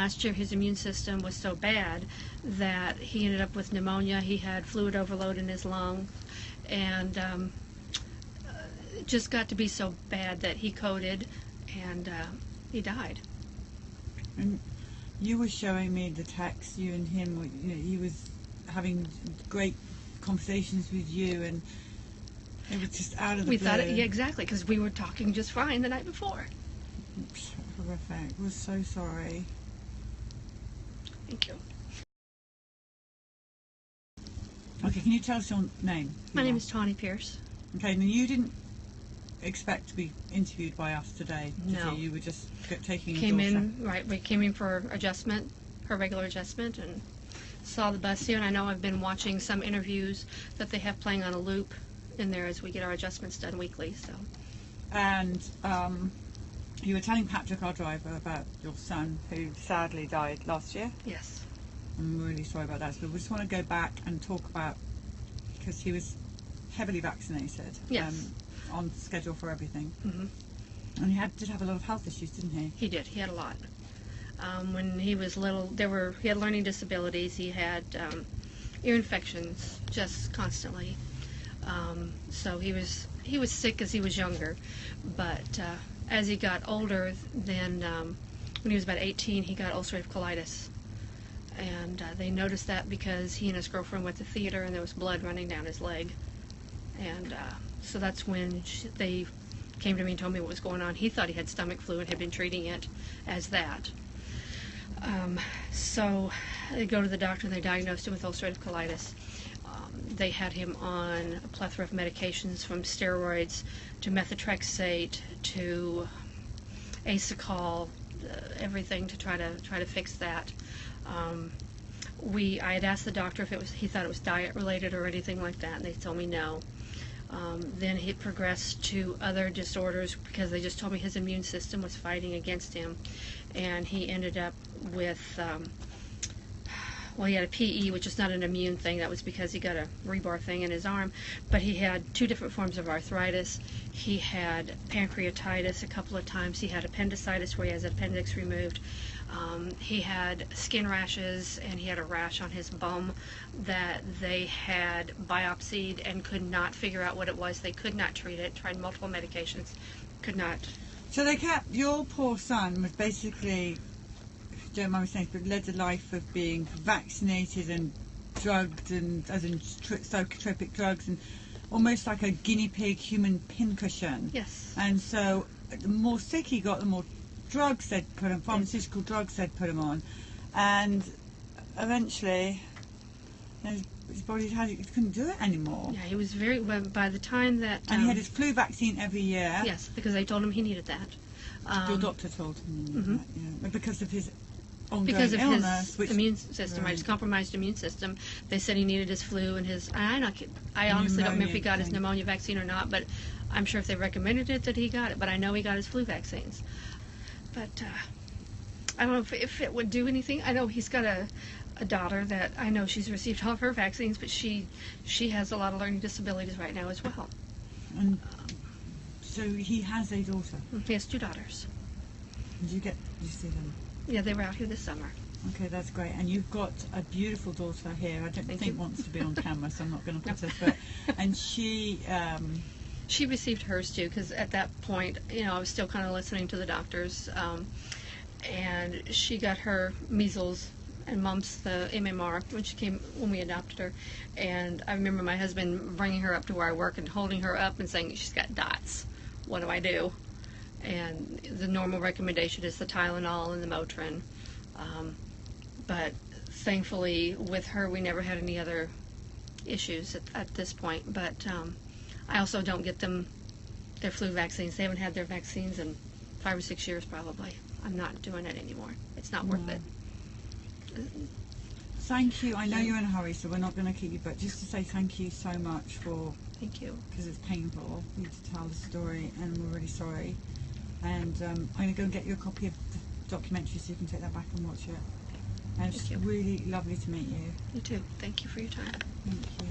Last year his immune system was so bad that he ended up with pneumonia. He had fluid overload in his lung, and it just got to be so bad that he coded, and he died. And you were showing me the text, you and him, he was having great conversations with you, and it was just out of the blue. We thought it, yeah, exactly, because we were talking just fine the night before. Horrific. We're so sorry. Thank you. Okay, can you tell us your name? My name is Tawny Pierce. Okay, now you didn't expect to be interviewed by us today, did No. you? You were just taking Came your daughter. in, right, we came in for adjustment, her regular adjustment, and saw the bus here, and I know I've been watching some interviews that they have playing on a loop in there as we get our adjustments done weekly, so. And you were telling Patrick, our driver, about your son who sadly died last year. Yes. I'm really sorry about that. So we just want to go back and talk about, because he was heavily vaccinated. Yes. On schedule for everything. Mm-hmm. And he did have a lot of health issues, didn't he? He did. He had a lot. When he was little, he had learning disabilities. He had ear infections just constantly. So he was sick as he was younger. But as he got older, then when he was about 18, he got ulcerative colitis. And they noticed that because he and his girlfriend went to theater and there was blood running down his leg. And so that's when they came to me and told me what was going on. He thought he had stomach flu and had been treating it as that. So they go to the doctor and they diagnosed him with ulcerative colitis. They had him on a plethora of medications, from steroids to methotrexate to Asacol, everything to try to fix that. I had asked the doctor if he thought it was diet related or anything like that, and they told me no. Then he progressed to other disorders because they just told me his immune system was fighting against him, and he ended up with, he had a PE, which is not an immune thing. That was because he got a rebar thing in his arm, but he had 2 different forms of arthritis. He had pancreatitis a couple of times. He had appendicitis, where he has an appendix removed. He had skin rashes, and he had a rash on his bum that they had biopsied and could not figure out what it was. They could not treat it, tried multiple medications, could not. So your poor son was basically, if you don't mind me saying, but led a life of being vaccinated and drugged, and as in psychotropic drugs, and almost like a guinea pig human pincushion. Yes. And so the more sick he got, the more drugs they'd put him, pharmaceutical drugs they'd put him on, and eventually his body he couldn't do it anymore. Yeah, he was by the time that... and he had his flu vaccine every year. Yes, because they told him he needed that. Your doctor told him he needed that, yeah. Because of his ongoing because of illness, his immune system, right, his compromised immune system. They said he needed his flu and his... I honestly don't remember if he got his pneumonia vaccine or not, but I'm sure if they recommended it that he got it, but I know he got his flu vaccines. But I don't know if it would do anything. I know he's got a daughter that I know she's received all of her vaccines, but she has a lot of learning disabilities right now as well. And so he has a daughter? He has 2 daughters. Did you see them? Yeah, they were out here this summer. Okay, that's great. And you've got a beautiful daughter here. I don't think wants to be on camera, so I'm not going to put her. And she... She received hers too, because at that point, I was still kind of listening to the doctors, and she got her measles and mumps, the MMR, when we adopted her. And I remember my husband bringing her up to where I work and holding her up and saying, "She's got dots. What do I do?" And the normal recommendation is the Tylenol and the Motrin. But thankfully, with her, we never had any other issues at this point. But I also don't get them their flu vaccines. They haven't had their vaccines in 5 or 6 years probably. I'm not doing it anymore. It's not worth it. Thank you. I know you're in a hurry, so we're not going to keep you, but just to say thank you so much for... Thank you. Because it's painful for you to tell the story, and we're really sorry. And I'm going to go and get you a copy of the documentary so you can take that back and watch it. And it's really lovely to meet you. You too. Thank you for your time. Thank you.